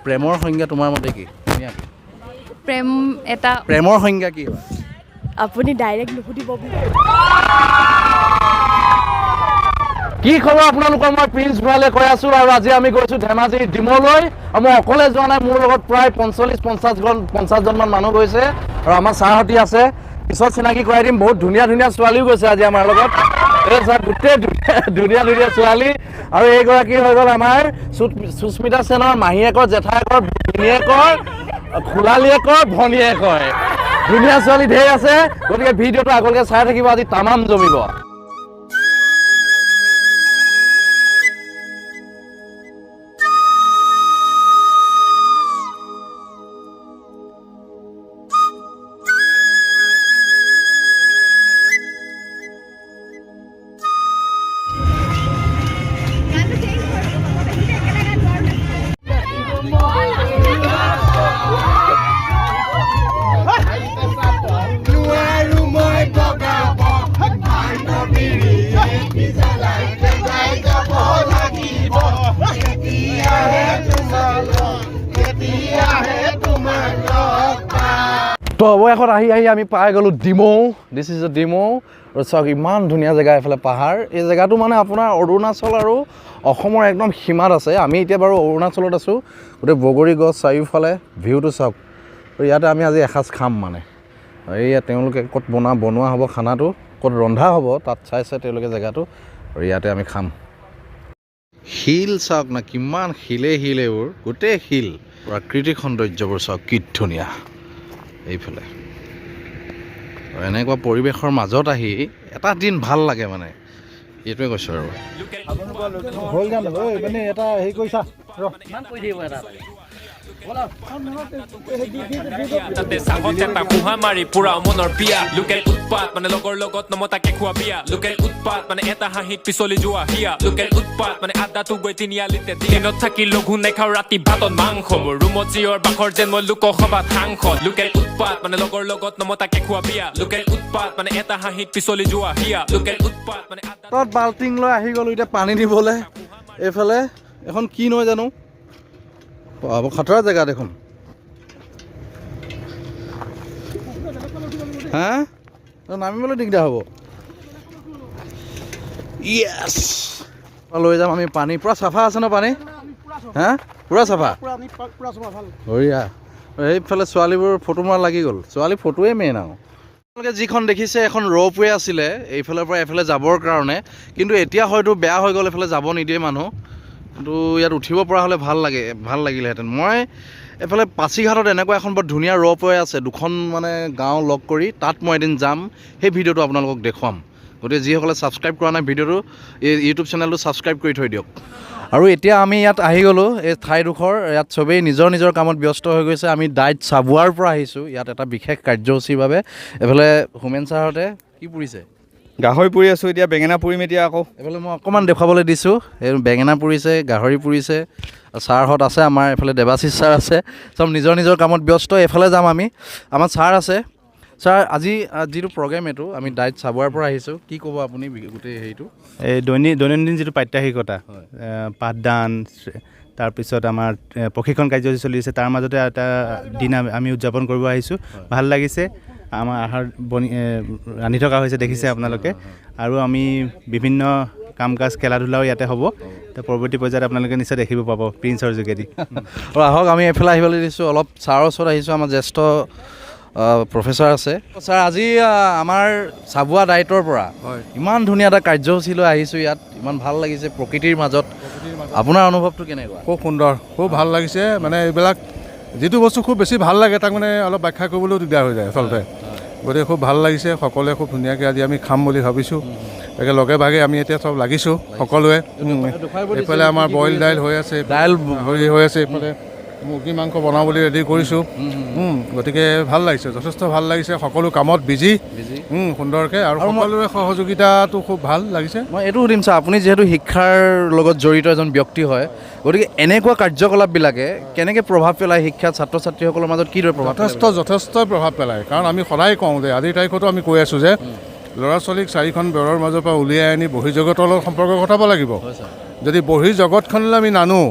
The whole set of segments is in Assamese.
প্ৰেমৰ সংজ্ঞা তোমাৰ মতে কি? প্ৰেম এটা প্ৰেমৰ সংজ্ঞা কি? আপুনি ডাইৰেক্ট নুসুধিব। কি খবৰ আপোনালোকৰ? মই প্ৰিন্স ভৰালে কৈ আছোঁ আৰু আজি আমি গৈছোঁ ধেমাজিৰ ডিমৌলৈ। আৰু মই অকলে যোৱা নাই, মোৰ লগত প্ৰায় 50-50জন মানুহ গৈছে আৰু আমাৰ ছাৰহঁতি আছে। পিছত চিনাকি কৰাই দিম। বহুত ধুনীয়া ধুনীয়া ছোৱালীও গৈছে আজি আমাৰ লগত। এই ছাৰ গোটেই ধুনীয়া ধুনীয়া ছোৱালী। আৰু এইগৰাকী হৈ গ'ল আমাৰ সুস্মিতা সেনৰ মাহীয়েকৰ, জেঠায়েকৰ, ভিনীয়েকৰ, খোলালীয়েকৰ, ভনীয়েকৰ। ধুনীয়া ছোৱালী ঢেৰ আছে। গতিকে ভিডিঅ'টো আগলৈকে চাই থাকিব, আজি তামাম জমিব। তো অৱশেষত আহি আমি পাই গ'লোঁ Dimow. This is a Dimow. আৰু চাওক ইমান ধুনীয়া জেগা, এইফালে পাহাৰ। এই জেগাটো মানে আপোনাৰ অৰুণাচল আৰু অসমৰ একদম সীমাত আছে। আমি এতিয়া বাৰু অৰুণাচলত আছোঁ। গোটেই বগৰী গছ চাৰিওফালে, ভিউটো চাওক। আৰু ইয়াতে আমি আজি এসাঁজ খাম মানে। এইয়া তেওঁলোকে ক'ত বনোৱা হ'ব খানাটো, ক'ত ৰন্ধা হ'ব, তাত চাইছে তেওঁলোকে জেগাটো। আৰু ইয়াতে আমি খাম। শিল চাওক না, কিমান শিলে এইবোৰ, গোটেই শিল। প্ৰাকৃতিক সৌন্দৰ্যবোৰ চাওক কি ধুনীয়া। এইফালে এনেকুৱা পৰিৱেশৰ মাজত আহি এটা দিন ভাল লাগে মানে, এইটোৱে কৈছোঁ আৰু। এটা হেৰি কৰিছা তাতে চাহতে এটা পোহা মাৰি পুৰা মনৰ বিয়া। লোকেল উৎপাত মানে লগৰ লগত নমতাকে খোৱা বিয়া। লোকেল উৎপাত মানে এটা হাঁহিত পিছলি যোৱা হিয়া। লোকেল উৎপাত মানে আদাটো গৈ তিনিআলিতে দিনত থাকি লঘু নেখাও, ৰাতি ভাতত মাংস। মোৰ ৰুমত জিঅৰ বাখৰ যেন মই লোকসভাত সাংসদ। লোকেল উৎপাত মানে লগৰ লগত নমতাকে খোৱা বিয়া। লোকেল উৎপাত মানে এটা হাঁহিত পিছলি যোৱা হিয়া। লোকেল উৎপাত মানে তাত বাল্টিং লৈ আহি গ'লোঁ এতিয়া পানী দিবলৈ। এইফালে এখন কি নয় জানো, খতৰা জেগা দেখোন। হা নামিবলৈ দিগদাৰ হ'ব। য়েছ, লৈ যাম আমি পানী। পূৰা চাফা আছে ন পানী? হা পূৰা চাফা, বঢ়িয়া। সেইফালে ছোৱালীবোৰ ফটো মৰা লাগি গ'ল। ছোৱালী ফটোৱে মেইন আৰু। আপোনালোকে যিখন দেখিছে এখন ৰ'পৱে আছিলে এইফালৰ পৰা এফালে যাবৰ কাৰণে, কিন্তু এতিয়া হয়তো বেয়া হৈ গ'ল, এইফালে যাব নিদিয়ে মানুহ। কিন্তু ইয়াত উঠিব পৰা হ'লে ভাল লাগিলেহেঁতেন। মই এইফালে পাছিঘাটত এনেকুৱা এখন বৰ ধুনীয়া ৰ'পৱে আছে, দুখন মানে গাঁও লগ কৰি, তাত মই এদিন যাম। সেই ভিডিঅ'টো আপোনালোকক দেখুৱাম। গতিকে যিসকলে ছাবস্ক্ৰাইব কৰা নাই ভিডিঅ'টো, এই ইউটিউব চেনেলটো ছাবস্ক্ৰাইব কৰি থৈ দিয়ক। আৰু এতিয়া আমি ইয়াত আহি গ'লোঁ, এই ঠাইডোখৰ। ইয়াত চবেই নিজৰ কামত ব্যস্ত হৈ গৈছে। আমি ডাইট চাবুৱাৰ পৰা আহিছোঁ ইয়াত এটা বিশেষ কাৰ্যসূচীৰ বাবে। এইফালে হোমেন ছাৰহঁতে কি পুৰিছে? গাহৰি পুৰি আছোঁ, এতিয়া বেঙেনা পুৰিম এতিয়া আকৌ। এইফালে মই অকণমান দেখুৱাবলৈ দিছোঁ, এই বেঙেনা পুৰিছে, গাহৰি পুৰিছে। ছাৰহঁত আছে আমাৰ, এইফালে দেৱাশীষ ছাৰ আছে। চব নিজৰ কামত ব্যস্ত। এইফালে যাম আমি, আমাৰ ছাৰ আছে। ছাৰ, আজি যিটো প্ৰগ্ৰেম এইটো, আমি ডাইট চাবুৱাৰ পৰা আহিছোঁ, কি ক'ব আপুনি গোটেই হেৰিটো? এই দৈনন্দিন যিটো প্ৰাত্যহিকতা, পাঠদান, তাৰপিছত আমাৰ প্ৰশিক্ষণ কাৰ্যসূচী চলি আছে, তাৰ মাজতে এটা দিন আমি উদযাপন কৰিব আহিছোঁ। ভাল লাগিছে। আমাৰ আহাৰ ৰান্ধি থকা হৈছে দেখিছে আপোনালোকে। আৰু আমি বিভিন্ন কাম কাজ, খেলা ধূলাও ইয়াতে হ'ব। পৰৱৰ্তী পৰ্যায়ত আপোনালোকে নিশ্চয় দেখিব পাব প্ৰিন্সৰ যোগেদি। আৰু আহক আমি এইফালে আহিবলৈ দিছোঁ, অলপ ছাৰৰ ওচৰত আহিছোঁ। আমাৰ জ্যেষ্ঠ প্ৰফেচাৰ আছে। ছাৰ, আজি আমাৰ চাবুৱা ডাইটৰ পৰা ইমান ধুনীয়া এটা কাৰ্যসূচী লৈ আহিছোঁ ইয়াত, ইমান ভাল লাগিছে প্ৰকৃতিৰ মাজত। আপোনাৰ অনুভৱটো কেনেকুৱা? খুব সুন্দৰ, খুব ভাল লাগিছে। মানে এইবিলাক যিটো বস্তু খুব বেছি ভাল লাগে তাক মানে অলপ ব্যাখ্যা কৰিবলৈও দিগদাৰ হৈ যায় আচলতে। গতিকে খুব ভাল লাগিছে। সকলোৱে খুব ধুনীয়াকৈ আজি আমি খাম বুলি ভাবিছোঁ। তাকে লগে ভাগে আমি এতিয়া চব লাগিছোঁ সকলোৱে। এইফালে আমাৰ বইল দাইল হৈ আছে, দাইল হৈ আছে, এইফালে মুৰ্গী মাংস বনাওঁ বুলি ৰেডি কৰিছোঁ। গতিকে ভাল লাগিছে, যথেষ্ট ভাল লাগিছে। সকলো কামত বিজি সুন্দৰকৈ, আৰু সকলোৰে সহযোগিতাটো খুব ভাল লাগিছে। মই এইটো সুধিম ছাৰ, আপুনি যিহেতু শিক্ষাৰ লগত জড়িত এজন ব্যক্তি হয়, গতিকে এনেকুৱা কাৰ্যকলাপবিলাকে কেনেকৈ প্ৰভাৱ পেলায় শিক্ষাত, ছাত্ৰ ছাত্ৰীসকলৰ মাজত কিদৰে প্ৰভাৱ? যথেষ্ট প্ৰভাৱ পেলায়। কাৰণ আমি সদায় কওঁ যে, আজিৰ তাৰিখতো আমি কৈ আছোঁ যে ল'ৰা ছোৱালীক চাৰিখন বেৰৰ মাজৰ পৰা উলিয়াই আনি বহিৰ্জগতৰ লগত সম্পৰ্ক ঘটাব লাগিব। যদি বহিৰ্জগতখনলৈ আমি নানো,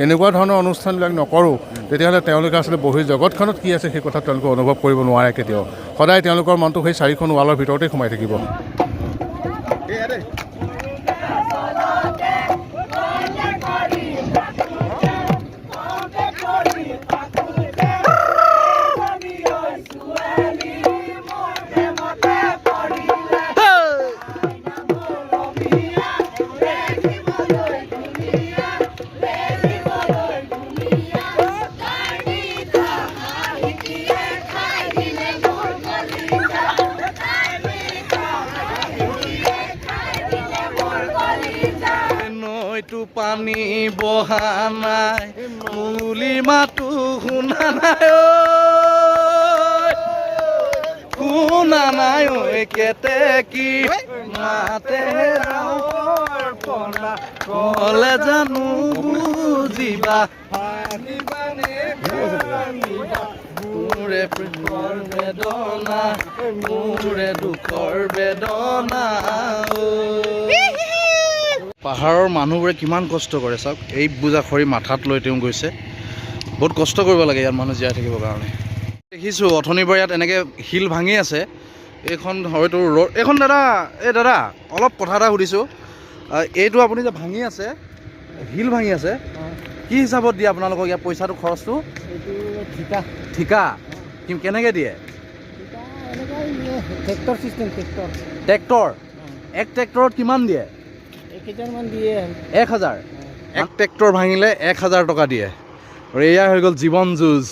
এনেকুৱা ধৰণৰ অনুষ্ঠানবিলাক নকৰোঁ তেতিয়াহ'লে তেওঁলোকে আচলতে বহি জগতখনত কি আছে সেই কথা তেওঁলোকে অনুভৱ কৰিব নোৱাৰে কেতিয়াও সদায় তেওঁলোকৰ মনটো সেই 4খন ৱালৰ ভিতৰতে সোমাই থাকিব নৈটো পানী বহা নাই মুলিৰ মাতো শুনা নাই শুনা নাই ঐ কেতেকী মাতে ৰাওপনা কলে জানো বুজিবা মোৰে প্ৰেমৰ বেদনা মোৰে দুখৰ বেদনা পাহাৰৰ মানুহবোৰে কিমান কষ্ট কৰে চাওক এই বোজা খৰি মাথাত লৈ তেওঁ গৈছে বহুত কষ্ট কৰিব লাগে ইয়াত মানুহ জীয়াই থাকিবৰ কাৰণে দেখিছোঁ অথনিবাৰ ইয়াত এনেকৈ শিল ভাঙি আছে এইখন হয়তো ৰ'দ এইখন দাদা দাদা অলপ কথা এটা সুধিছোঁ এইটো আপুনি যে ভাঙি আছে শিল ভাঙি আছে কি হিচাপত দিয়ে আপোনালোকক ইয়াত পইচাটো খৰচটো ঠিকা ঠিকা কেনেকৈ দিয়ে ট্ৰেক্টৰ চিষ্টেম ট্ৰেক্টৰ এক ট্ৰেক্টৰত কিমান দিয়ে কেইজনমান দিয়ে 1000 এক ট্ৰেক্টৰ ভাঙিলে 1000 টকা দিয়ে আৰু এয়া হৈ গ'ল জীৱন যুঁজ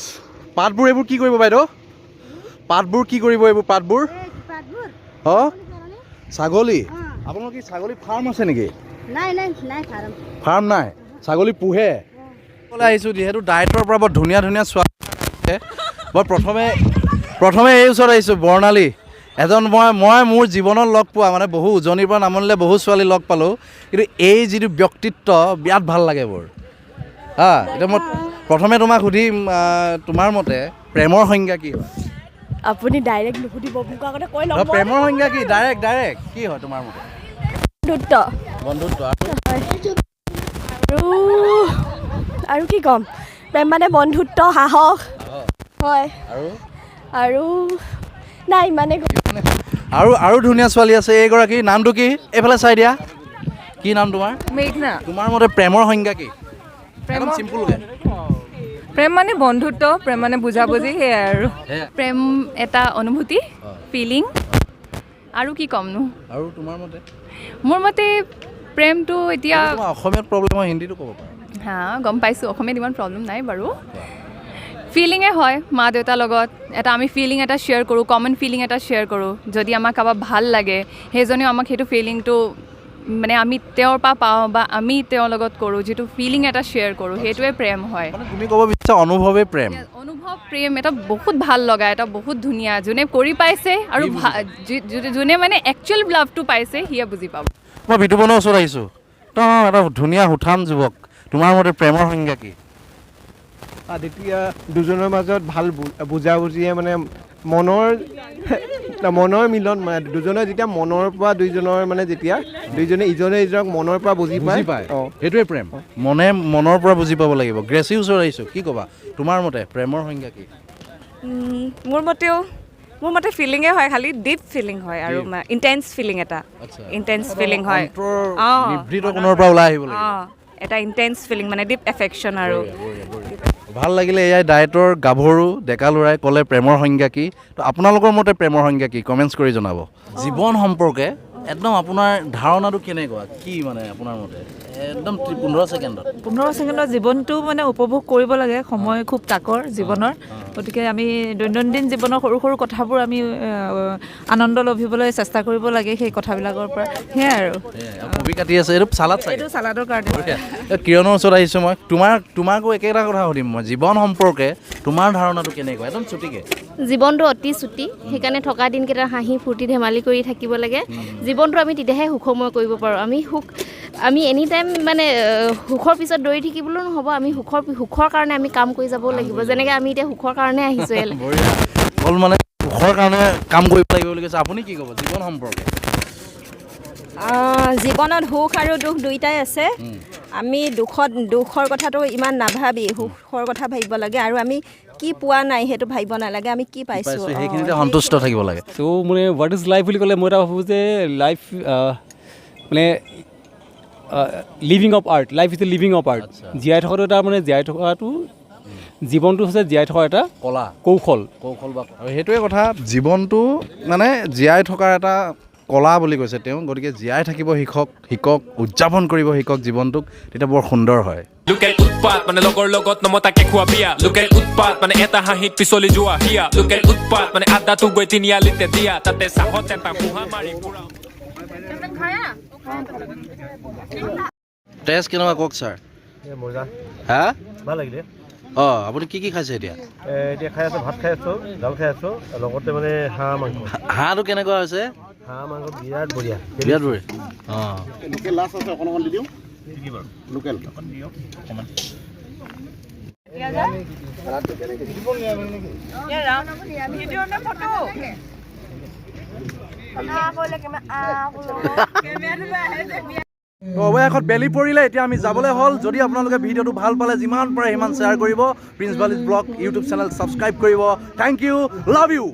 পাতবোৰ এইবোৰ কি কৰিব বাইদেউ পাতবোৰ কি কৰিব এইবোৰ পাতবোৰ অঁ ছাগলী আপোনাৰ কি ছাগলী ফাৰ্ম আছে নেকি নাই ফাৰ্ম নাই ছাগলী পোহে আহিছোঁ যিহেতু ডায়েটৰ পৰা বৰ ধুনীয়া ধুনীয়া ছোৱালী মই প্ৰথমে এই ওচৰত আহিছোঁ বৰ্ণালী এজন মই মোৰ জীৱনত লগ পোৱা মানে বহু উজনিৰ পৰা নামনিলে বহু ছোৱালী লগ পালোঁ কিন্তু এই যিটো ব্যক্তিত্ব বিৰাট ভাল লাগে মোৰ এতিয়া মই প্ৰথমে তোমাক সুধিম তোমাৰ মতে প্ৰেমৰ সংজ্ঞা কি হয় আপুনি ডাইৰেক্ট নুসুধিব মোক আগতে কৈ ল'ব প্ৰেমৰ সংজ্ঞা কি ডাইৰেক্ট কি হয় তোমাৰ মতে বন্ধুত্ব বন্ধুত্ব আৰু কি ক'ম প্ৰেম মানে বন্ধুত্ব সাহস হয় আৰু নাই মানে আৰু ধুনীয়া ছোৱালী আছে এইগৰাকী নামটো কি এইফালে চাই দিয়া কি নাম তোমাৰ মেঘনা তোমাৰ মতে প্ৰেমৰ সংজ্ঞা কি একদম চিম্পুলকৈ প্ৰেম মানে বন্ধুত্ব প্ৰেম মানে বুজাবুজি সেয়াই আৰু প্ৰেম এটা অনুভূতি ফিলিং আৰু কি ক'মনো আৰু তোমাৰ মতে মোৰ মতে প্ৰেমটো এতিয়া তোমাৰ অসমীয়াত প্ৰব্লেম হয় হিন্দীটো ক'ব পাৰা হা গম পাইছোঁ অসমীয়াত ইমান প্ৰব্লেম নাই বাৰু ফিলিঙে হয় মা দেউতাৰ লগত এটা আমি ফিলিং এটা শ্বেয়াৰ কৰোঁ কমন ফিলিং এটা শ্বেয়াৰ কৰোঁ যদি আমাক কাৰোবাক ভাল লাগে সেইজনেও আমাক সেইটো ফিলিংটো মানে আমি তেওঁৰ পৰা পাওঁ বা আমি তেওঁৰ লগত কৰোঁ যিটো ফিলিং এটা শ্বেয়াৰ কৰোঁ সেইটোৱে প্ৰেম হয় মানে তুমি ক'ব বিচাৰা অনুভৱেই প্ৰেম অনুভৱ প্ৰেম এটা বহুত ভাল লগা এটা বহুত ধুনীয়া যোনে কৰি পাইছে আৰু যোনে মানে একচুৱেল লাভটো পাইছে সিয়ে বুজি পাব মই বিতুপনৰ ওচৰত আহিছোঁ এটা ধুনীয়া সুঠাম যুৱক তোমাৰ মতে প্ৰেমৰ সংজ্ঞা কি তেতিয়া দুজনৰ মাজত ভাল বুজাবুজিয়ে মানে মনৰ মিলন মানে দুজনে যেতিয়া মনৰ পৰা দুইজনৰ মানে যেতিয়া দুইজনে ইজনে ইজনক মনৰ পৰা বুজি পায় সেইটোৱে প্ৰেম মনৰ পৰা বুজি পাব লাগিব গ্ৰেচিৰ ওচৰত আহিছোঁ কি ক'বা তোমাৰ মতে প্ৰেমৰ সংজ্ঞা কি মোৰ মতে ফিলিঙে হয় খালি ডিপ ফিলিং হয় আৰু ইণ্টেন্স ফিলিং এটা ইণ্টেন্স ফিলিং হয় নিভৃত কোণৰ পৰা ওলাই আহিব লাগিব এটা ইণ্টেন্স ফিলিং মানে ডিপ এফেকশ্যন আৰু ভাল লাগিলে এয়াই ডায়েটৰ গাভৰু ডেকা ল'ৰাই ক'লে প্ৰেমৰ সংজ্ঞা কি তো আপোনালোকৰ মতে প্ৰেমৰ সংজ্ঞা কি কমেণ্টছ কৰি জনাব জীৱন সম্পৰ্কে একদম আপোনাৰ ধাৰণাটো কেনেকুৱা কি মানে আপোনাৰ মতে একদম 15 ছেকেণ্ডত জীৱনটো মানে উপভোগ কৰিব লাগে সময় খুব তাকৰ জীৱনৰ গতিকে আমি দৈনন্দিন জীৱনৰ সৰু সৰু কথাবোৰ আমি আনন্দ লভিবলৈ চেষ্টা কৰিব লাগে সেই কথাবিলাকৰ পৰা সেয়াই আৰু কবি কাটি আছে এইটো চালাড এইটো চালাডৰ কাৰণে কিৰণৰ ওচৰত আহিছোঁ মই তোমাকো একেটা কথা সুধিম মই জীৱন সম্পৰ্কে তোমাৰ ধাৰণাটো কেনেকুৱা একদম চুটিকৈ জীৱনটো অতি চুটি সেইকাৰণে থকা দিনকেইটা হাঁহি ফূৰ্তি ধেমালি কৰি থাকিব লাগে জীৱনটো আমি তেতিয়াহে সুখময় কৰিব পাৰোঁ আমি এনি টাইম মানে সুখৰ পিছত দৌৰি থাকিবলৈও নহ'ব আমি সুখৰ কাৰণে আমি কাম কৰি যাব লাগিব যেনেকৈ আমি এতিয়া সুখৰ কাৰণে আহিছোঁ ইয়ালৈ অকল মানে সুখৰ কাৰণে কাম কৰিব লাগিব বুলি কৈছে আপুনি কি ক'ব জীৱন সম্পৰ্কে জীৱনত সুখ আৰু দুখ দুইটাই আছে আমি দুখৰ কথাটো ইমান নাভাবি সুখৰ কথা ভাবিব লাগে আৰু আমি কি পোৱা নাই সেইটো ভাবিব নালাগে আমি কি পাইছোঁ সেইখিনিতে সন্তুষ্ট থাকিব লাগে চ' মানে হোৱাট ইজ লাইফ বুলি ক'লে মই এটা ভাবোঁ যে লাইফ মানে living of art life is a living of art জীয়াই থকাটো এটা মানে জীয়াই থকাটো জীৱনটো হৈছে জীয়াই থকাৰ এটা কলা কৌশল বা আৰু সেইটোৱে কথা জীৱনটো মানে জীয়াই থকাৰ এটা কলা বুলি কৈছে তেওঁ গতিকে জীয়াই থাকিব শিকক উদযাপন কৰিব শিকক জীৱনটোক তেতিয়া বৰ সুন্দৰ হয় লোকেল উৎপাত মানে লগৰ লগত নমতাকে খোৱা বিয়া লোকেল উৎপাত মানে এটা হাঁহিত পিছলি যোৱা হিয়া লোকেল উৎপাত মানে আড্ডাটো গৈ তিনিআলিতে দিয়া তাতে চাহত এটা পোহা মাৰি পুৰা টেষ্ট কেনেকুৱা কওক ছাৰ মজা হা ভাল লাগিলে অঁ আপুনি কি খাইছে এতিয়া এতিয়া খাই আছোঁ ভাত খাই আছোঁ দাল খাই আছোঁ লগতে মানে হাঁহ মাংস হাঁহটো কেনেকুৱা হৈছে হাঁহ মাংস বিৰাট বঢ়িয়া অঁ লোকেল লাষ্ট আছে অকণমান দি দিওঁ লোকেল অৱশেষত বেলি পৰিলে এতিয়া আমি যাবলৈ হ'ল যদি আপোনালোকে ভিডিঅ'টো ভাল পালে যিমান পাৰে সিমান শ্বেয়াৰ কৰিব Prince Balij blog YouTube channel subscribe কৰিব থেংক ইউ লাভ ইউ